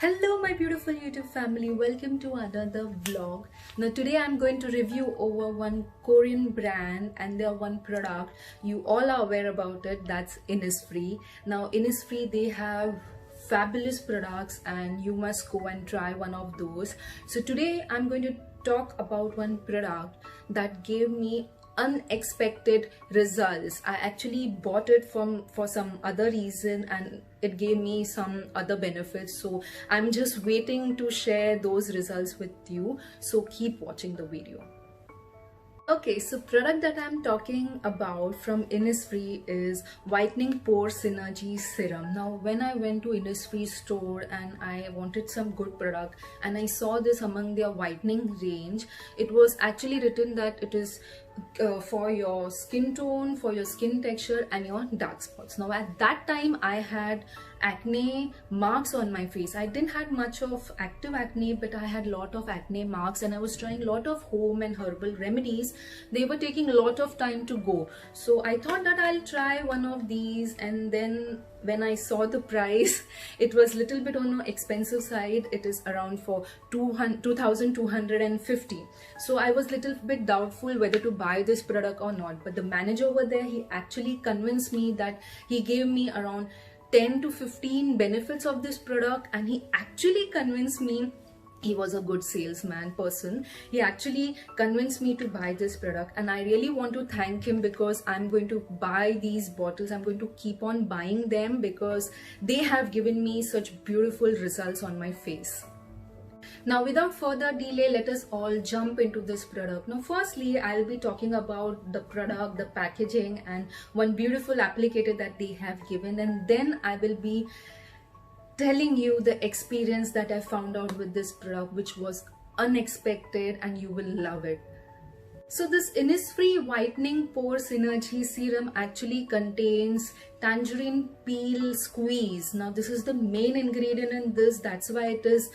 Hello my beautiful YouTube family, welcome to another vlog. Now today I'm going to review over one Korean brand and their one product. You all are aware about it, that's Innisfree. Now Innisfree, they have fabulous products and you must go and try one of those. So today I'm going to talk about one product that gave me unexpected results. I actually bought it for some other reason and it gave me some other benefits, so I'm just waiting to share those results with you, so keep watching the video. Okay, so product that I'm talking about from Innisfree is Whitening Pore Synergy Serum. Now when I went to Innisfree store and I wanted some good product and I saw this among their whitening range, it was actually written that it is for your skin tone, for your skin texture and your dark spots. Now at that time I had acne marks on my face. I didn't have much of active acne, but I had lot of acne marks and I was trying lot of home and herbal remedies. They were taking a lot of time to go, so I thought that I'll try one of these. And then when I saw the price, it was little bit on the expensive side. It is around for 2,250. So I was little bit doubtful whether to buy this product or not, but the manager over there, he actually convinced me that he gave me around 10 to 15 benefits of this product, and he actually convinced me. He was a good salesman person. He actually convinced me to buy this product, and I really want to thank him because I'm going to buy these bottles. I'm going to keep on buying them because they have given me such beautiful results on my face. Now without further delay, let us all jump into this product. Now firstly, I'll be talking about the product, the packaging and one beautiful applicator that they have given, and then I will be telling you the experience that I found out with this product, which was unexpected and you will love it. So this Innisfree Whitening Pore Synergy Serum actually contains tangerine peel squeeze. Now this is the main ingredient in this, that's why it is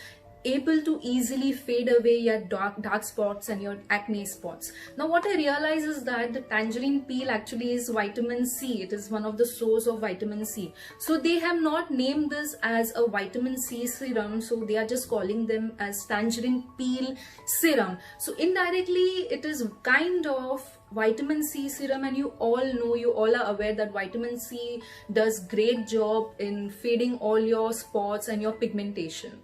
able to easily fade away your dark spots and your acne spots. Now what I realize is that the tangerine peel actually is vitamin C. It is one of the source of vitamin C. So they have not named this as a vitamin C serum, so they are just calling them as tangerine peel serum. So indirectly it is kind of vitamin C serum, and you all know, you all are aware that vitamin C does great job in fading all your spots and your pigmentation.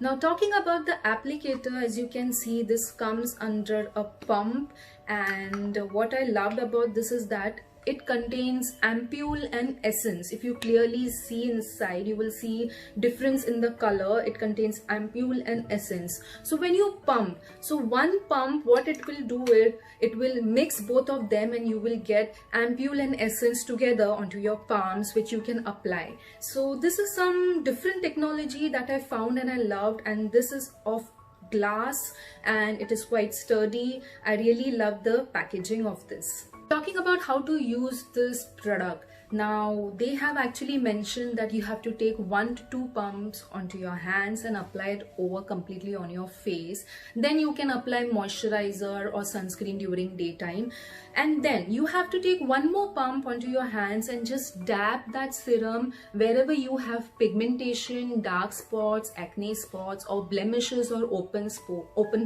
Now talking about the applicator, as you can see, this comes under a pump, and what I loved about this is that it contains ampule and essence. If you clearly see inside, you will see difference in the color. It contains ampule and essence. So when you pump, so one pump, what it will do is it will mix both of them and you will get ampule and essence together onto your palms, which you can apply. So this is some different technology that I found and I loved, and this is of glass and it is quite sturdy. I really love the packaging of this. Talking about how to use this product, now they have actually mentioned that you have to take 1 to 2 pumps onto your hands and apply it over completely on your face. Then you can apply moisturizer or sunscreen during daytime, and then you have to take 1 more pump onto your hands and just dab that serum wherever you have pigmentation, dark spots, acne spots or blemishes or open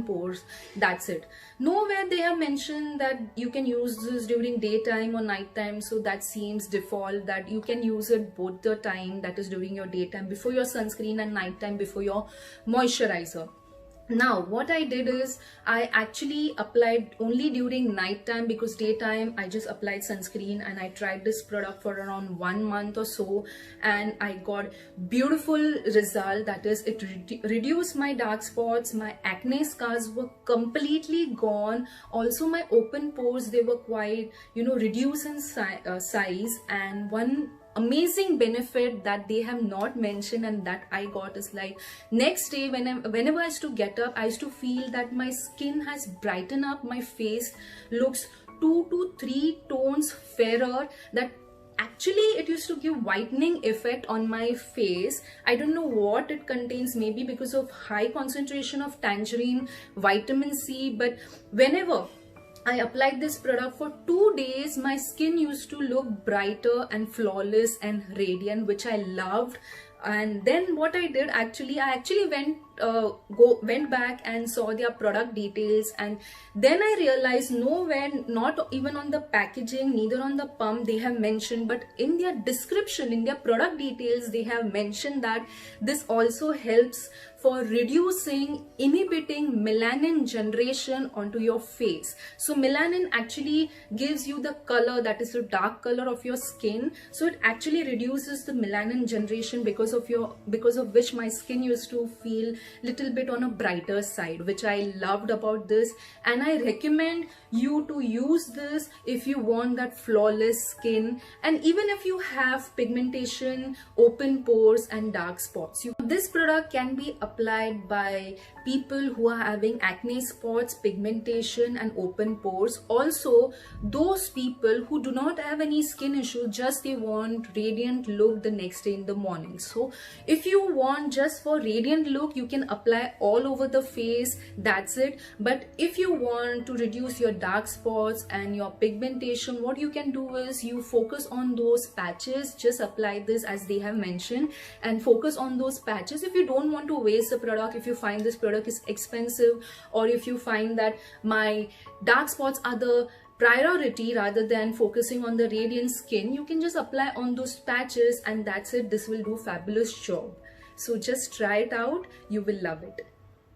pores. That's it. Nowhere they have mentioned that you can use this during daytime or nighttime, so that seems default that you can use it both the time, that is during your daytime before your sunscreen and nighttime before your moisturizer. Now what I did is I actually applied only during nighttime, because daytime I just applied sunscreen, and I tried this product for around 1 month or so and I got beautiful result. That is, it reduced my dark spots, my acne scars were completely gone. Also my open pores, they were quite, reduced in size. And one amazing benefit that they have not mentioned and that I got is like next day whenever I used to get up, I used to feel that my skin has brightened up, my face looks 2 to 3 tones fairer. That actually it used to give whitening effect on my face. I don't know what it contains, maybe because of high concentration of tangerine vitamin C, but whenever I applied this product for 2 days, my skin used to look brighter and flawless and radiant, which I loved. And then what I did, actually I actually went back and saw their product details, and then I realized nowhere, not even on the packaging, neither on the pump they have mentioned, but in their description, in their product details, they have mentioned that this also helps for reducing, inhibiting melanin generation onto your face. So melanin actually gives you the color, that is the dark color of your skin. So it actually reduces the melanin generation, because of which my skin used to feel little bit on a brighter side, which I loved about this. And I recommend you to use this if you want that flawless skin, and even if you have pigmentation, open pores and dark spots. This product can be applied by people who are having acne spots, pigmentation and open pores. Also those people who do not have any skin issue, just they want radiant look the next day in the morning. So if you want just for radiant look, you can apply all over the face, that's it. But if you want to reduce your dark spots and your pigmentation, what you can do is you focus on those patches. Just apply this as they have mentioned and focus on those patches. If you don't want to waste the product, if you find this product is expensive, or if you find that my dark spots are the priority rather than focusing on the radiant skin, you can just apply on those patches and that's it. This will do fabulous job. So just try it out, you will love it.